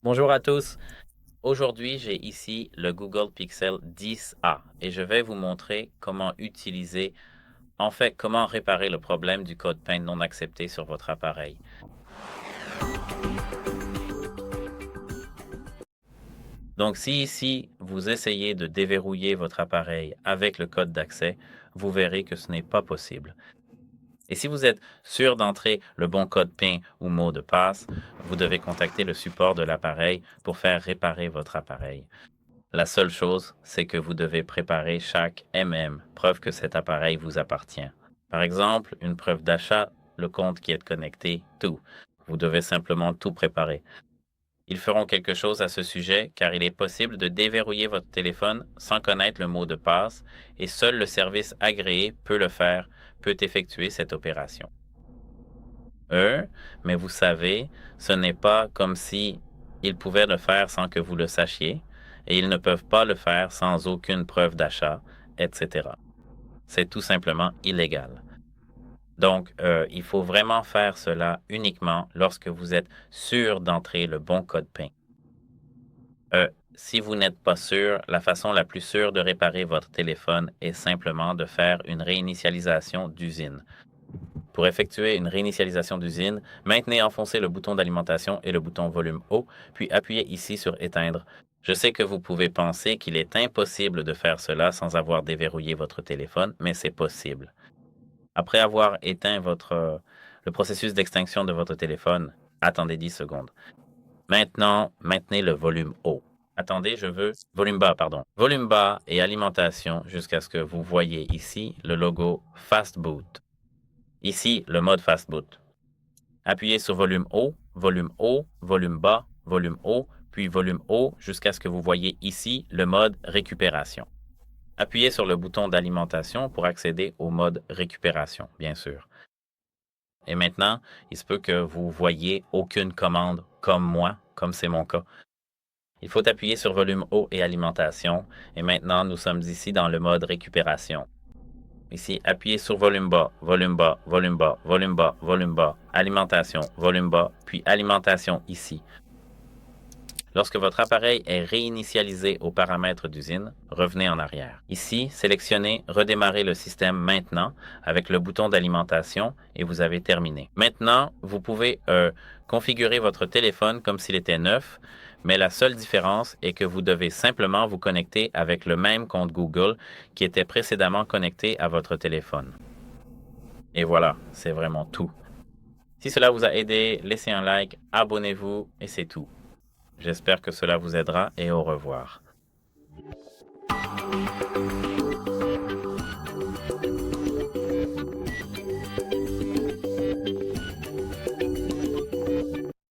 Bonjour à tous. Aujourd'hui, j'ai ici le Google Pixel 10a et je vais vous montrer comment utiliser, comment réparer le problème du code PIN non accepté sur votre appareil. Donc, si ici, vous essayez de déverrouiller votre appareil avec le code d'accès, vous verrez que ce n'est pas possible. Et si vous êtes sûr d'entrer le bon code PIN ou mot de passe, vous devez contacter le support de l'appareil pour faire réparer votre appareil. La seule chose, c'est que vous devez préparer chaque preuve que cet appareil vous appartient. Par exemple, une preuve d'achat, le compte qui est connecté, tout. Vous devez simplement tout préparer. Ils feront quelque chose à ce sujet car il est possible de déverrouiller votre téléphone sans connaître le mot de passe et seul le service agréé peut le faire, peut effectuer cette opération. Eux, mais vous savez, ce n'est pas comme si ils pouvaient le faire sans que vous le sachiez, et ils ne peuvent pas le faire sans aucune preuve d'achat, etc. C'est tout simplement illégal. Donc, il faut vraiment faire cela uniquement lorsque vous êtes sûr d'entrer le bon code PIN. Si vous n'êtes pas sûr, la façon la plus sûre de réparer votre téléphone est simplement de faire une réinitialisation d'usine. Pour effectuer une réinitialisation d'usine, maintenez enfoncé le bouton d'alimentation et le bouton volume haut, puis appuyez ici sur Éteindre. Je sais que vous pouvez penser qu'il est impossible de faire cela sans avoir déverrouillé votre téléphone, mais c'est possible. Après avoir éteint le processus d'extinction de votre téléphone, attendez 10 secondes. Maintenant, maintenez le volume haut. Attendez, je veux volume bas, pardon. Volume bas et alimentation jusqu'à ce que vous voyez ici le logo Fast Boot. Ici, le mode Fast Boot. Appuyez sur volume haut, volume haut, puis volume haut jusqu'à ce que vous voyez ici le mode récupération. Appuyez sur le bouton d'alimentation pour accéder au mode récupération, bien sûr. Et maintenant, il se peut que vous voyez aucune commande comme moi, comme c'est mon cas. Il faut appuyer sur volume haut et alimentation. Et maintenant, nous sommes ici dans le mode récupération. Ici, appuyez sur volume bas, volume bas, volume bas, volume bas, volume bas, alimentation, volume bas, puis alimentation ici. Lorsque votre appareil est réinitialisé aux paramètres d'usine, revenez en arrière. Ici, sélectionnez Redémarrer le système maintenant avec le bouton d'alimentation et vous avez terminé. Maintenant, vous pouvez configurer votre téléphone comme s'il était neuf, mais la seule différence est que vous devez simplement vous connecter avec le même compte Google qui était précédemment connecté à votre téléphone. Et voilà, c'est vraiment tout. Si cela vous a aidé, laissez un like, abonnez-vous et c'est tout. J'espère que cela vous aidera et au revoir.